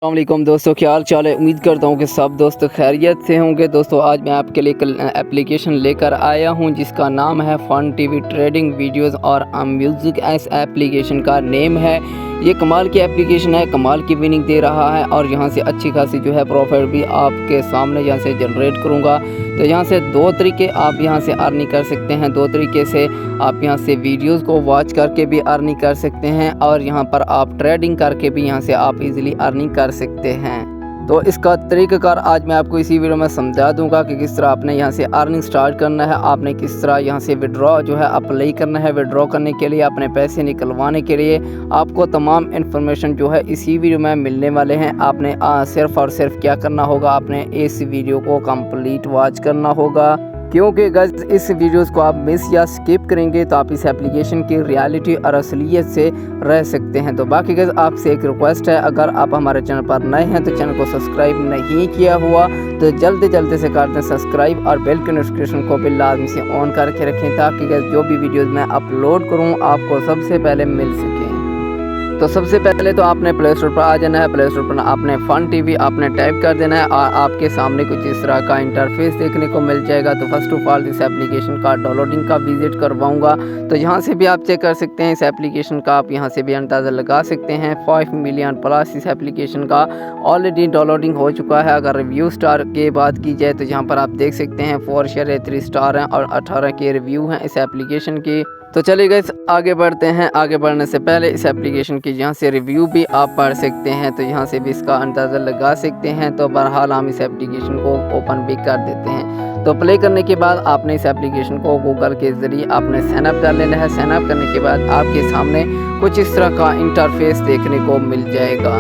अस्सलामुअलैकुम दोस्तों, क्या हाल चाल है। उम्मीद करता हूँ कि सब दोस्त खैरियत से होंगे। दोस्तों आज मैं आपके लिए कल एप्लीकेशन लेकर आया हूँ जिसका नाम है फन टीवी ट्रेडिंग वीडियोस और म्यूज़िक। इस एप्लीकेशन का नेम है। ये कमाल की एप्लीकेशन है, कमाल की विनिंग दे रहा है और यहाँ से अच्छी खासी जो है प्रॉफिट भी आपके सामने यहाँ से जनरेट करूँगा। तो यहाँ से दो तरीके आप यहाँ से अर्निंग कर सकते हैं। दो तरीके से आप यहाँ से वीडियोस को वॉच करके भी अर्निंग कर सकते हैं और यहाँ पर आप ट्रेडिंग करके भी यहाँ से आप इजीली अर्निंग कर सकते हैं। तो इसका तरीक़ाकार आज मैं आपको इसी वीडियो में समझा दूंगा कि किस तरह आपने यहाँ से अर्निंग स्टार्ट करना है, आपने किस तरह यहाँ से विड्रॉ जो है अप्लाई करना है। विड्रॉ करने के लिए, अपने पैसे निकलवाने के लिए आपको तमाम इन्फॉर्मेशन जो है इसी वीडियो में मिलने वाले हैं। आपने सिर्फ और सिर्फ क्या करना होगा, आपने इस वीडियो को कंप्लीट वॉच करना होगा, क्योंकि गाइस इस वीडियोस को आप मिस या स्किप करेंगे तो आप इस एप्लीकेशन की रियलिटी और असलियत से रह सकते हैं। तो बाकी गाइस आपसे एक रिक्वेस्ट है, अगर आप हमारे चैनल पर नए हैं तो चैनल को सब्सक्राइब नहीं किया हुआ तो जल्दी से कर दें सब्सक्राइब और बेल के नोटिफिकेशन को भी लाजमी से ऑन करके रखें ताकि गाइस जो भी वीडियोज़ मैं अपलोड करूँ आपको सबसे पहले मिल सके। तो सबसे पहले तो आपने प्ले स्टोर पर आ जाना है। प्ले स्टोर पर आपने फन टीवी आपने टाइप कर देना है और आपके सामने कुछ इस तरह का इंटरफेस देखने को मिल जाएगा। तो फर्स्ट ऑफ ऑल इस एप्लीकेशन का डाउनलोडिंग का विजिट करवाऊंगा। तो यहाँ से भी आप चेक कर सकते हैं, इस एप्लीकेशन का आप यहाँ से भी अंदाज़ा लगा सकते हैं। 5 मिलियन प्लस इस एप्लीकेशन का ऑलरेडी डाउनलोडिंग हो चुका है। अगर रिव्यू स्टार के बात की जाए तो यहाँ पर आप देख सकते हैं 4 शेयर 3 स्टार हैं और 18 के रिव्यू हैं इस एप्लीकेशन की। तो चलिए गाइस आगे बढ़ते हैं। आगे बढ़ने से पहले इस एप्लीकेशन की यहाँ से रिव्यू भी आप पढ़ सकते हैं, तो यहाँ से भी इसका अंदाज़ा लगा सकते हैं। तो बहरहाल हम इस एप्लीकेशन को ओपन भी कर देते हैं। तो प्ले करने के बाद आपने इस एप्लीकेशन को गूगल के ज़रिए आपने साइनअप कर लेना है। साइनअप करने के बाद आपके सामने कुछ इस तरह का इंटरफेस देखने को मिल जाएगा।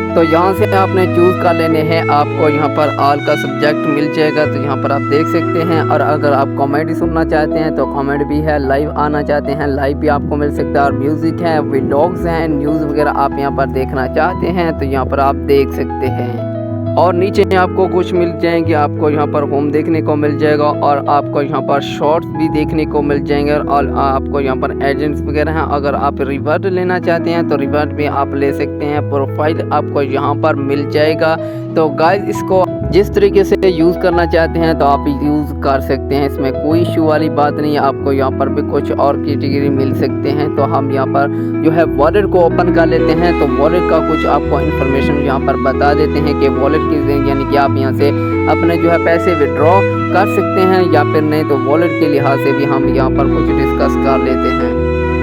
तो यहाँ से आपने चूज़ कर लेने हैं, आपको यहाँ पर ऑल का सब्जेक्ट मिल जाएगा। तो यहाँ पर आप देख सकते हैं। और अगर आप कॉमेडी सुनना चाहते हैं तो कॉमेडी भी है, लाइव आना चाहते हैं लाइव भी आपको मिल सकता है, और म्यूज़िक है, व्लॉग्स हैं, न्यूज़ वगैरह आप यहाँ पर देखना चाहते हैं तो यहाँ पर आप देख सकते हैं। और नीचे आपको कुछ मिल जाएंगे, आपको यहाँ पर होम देखने को मिल जाएगा और आपको यहाँ पर शॉर्ट्स भी देखने को मिल जाएंगे और आपको यहाँ पर एजेंट्स वगैरह हैं। अगर आप रिवार्ड लेना चाहते हैं तो रिवार्ड भी आप ले सकते हैं। प्रोफाइल आपको यहाँ पर मिल जाएगा। तो गाइस इसको जिस तरीके से यूज़ करना चाहते हैं तो आप यूज़ कर सकते हैं, इसमें कोई इशू वाली बात नहीं है। आपको यहाँ पर भी कुछ और कैटेगरी मिल सकते हैं। तो हम यहाँ पर जो है वॉलेट को ओपन कर लेते हैं। तो वॉलेट का कुछ आपको इन्फॉर्मेशन यहाँ पर बता देते हैं कि वॉलेट की यानी कि आप यहाँ से अपने जो है पैसे विड्रॉ कर सकते हैं या फिर नहीं। तो वॉलेट के लिहाज से भी हम यहाँ पर कुछ डिस्कस कर लेते हैं।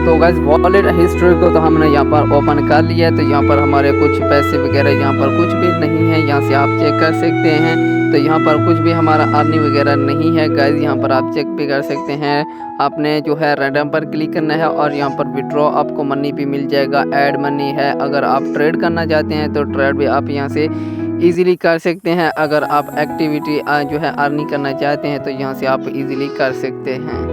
तो गाइस वॉलेट हिस्ट्री को तो हमने यहाँ पर ओपन कर लिया है। तो यहाँ पर हमारे कुछ पैसे वगैरह यहाँ पर कुछ भी नहीं है, यहाँ से आप चेक कर सकते हैं। तो यहाँ पर कुछ भी हमारा अर्निंग वगैरह नहीं है गाइस, यहाँ पर आप चेक भी कर सकते हैं। आपने जो है रैंडम पर क्लिक करना है और यहाँ पर विड्रॉ आपको मनी भी मिल जाएगा, ऐड मनी है। अगर आप ट्रेड करना चाहते हैं तो ट्रेड भी आप यहाँ से इजीली कर सकते हैं। अगर आप एक्टिविटी जो है अर्निंग करना चाहते हैं तो यहाँ से आप इजीली कर सकते हैं।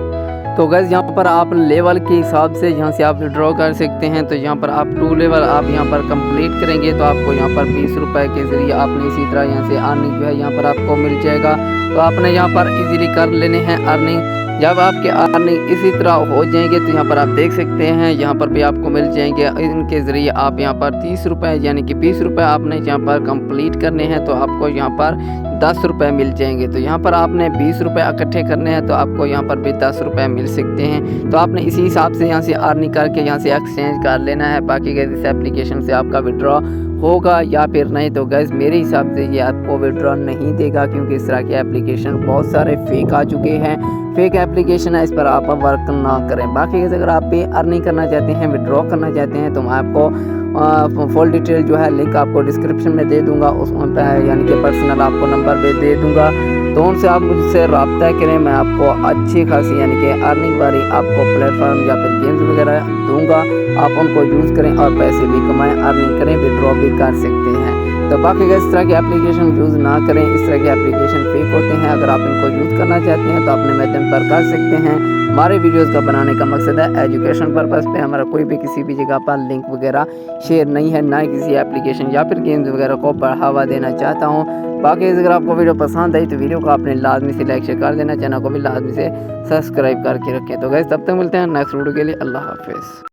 तो गाइस यहाँ पर आप लेवल के हिसाब से यहाँ से आप विड्रॉ कर सकते हैं। तो यहाँ पर आप 2 लेवल आप यहाँ पर कंप्लीट करेंगे तो आपको यहाँ पर 20 रुपये के ज़रिए आपने इसी तरह यहाँ से अर्निंग जो है यहाँ पर आपको मिल जाएगा। तो आपने यहाँ पर इजीली कर लेने हैं अर्निंग। जब आपके अर्निंग इसी तरह हो जाएंगे तो यहाँ पर आप देख सकते हैं, यहाँ पर भी आपको मिल जाएंगे। इनके ज़रिए आप यहाँ पर 30 रुपये यानी कि 20 रुपये आपने यहाँ पर कंप्लीट करने हैं तो आपको यहाँ पर 10 रुपये मिल जाएंगे। तो यहाँ पर आपने 20 रुपये इकट्ठे करने हैं तो आपको यहाँ पर भी 10 रुपये मिल सकते हैं। तो आपने इसी हिसाब से यहाँ से अर्निंग करके यहाँ से एक्सचेंज कर लेना है। बाकी गैस इस एप्लीकेशन से आपका विड्रॉ होगा या फिर नहीं। तो गैस मेरे हिसाब से ये आपको विड्रॉ नहीं देगा, क्योंकि इस तरह के एप्लीकेशन बहुत सारे फेक आ चुके हैं। फेक एप्लीकेशन है, इस पर आप वर्क ना करें। बाकी गैस अगर आप भी अर्निंग करना चाहते हैं, विड्रॉ करना चाहते हैं तो मैं आपको फुल डिटेल जो है लिंक आपको डिस्क्रिप्शन में दे दूंगा, उसमें यानी कि पर्सनल आपको नंबर भी दे दूंगा। तो उनसे आप मुझसे रब्ता करें, मैं आपको अच्छी खासी यानी कि अर्निंग वाली आपको प्लेटफॉर्म या फिर गेम्स वगैरह दूंगा। आप उनको यूज़ करें और पैसे भी कमाएं, अर्निंग करें, विड्रॉ भी कर सकते हैं। तो बाकी इस तरह की एप्लीकेशन यूज़ ना करें, इस तरह के एप्लीकेशन फेक होते हैं। अगर आप इनको यूज़ करना चाहते हैं तो अपने माध्यम पर कर सकते हैं। हमारे वीडियोस का बनाने का मकसद है एजुकेशन पर्पस पे, हमारा कोई भी किसी भी जगह पर लिंक वगैरह शेयर नहीं है, ना किसी एप्लीकेशन या फिर गेम्स वगैरह को बढ़ावा देना चाहता हूँ। बाकी अगर आपको वीडियो पसंद आई तो वीडियो को आपने लाजमी से लाइक शेयर कर देना, चैनल को भी लाजमी से सब्सक्राइब करके रखें। तो गाइस तब तक मिलते हैं नेक्स्ट वीडियो के लिए। अल्लाह हाफिज़।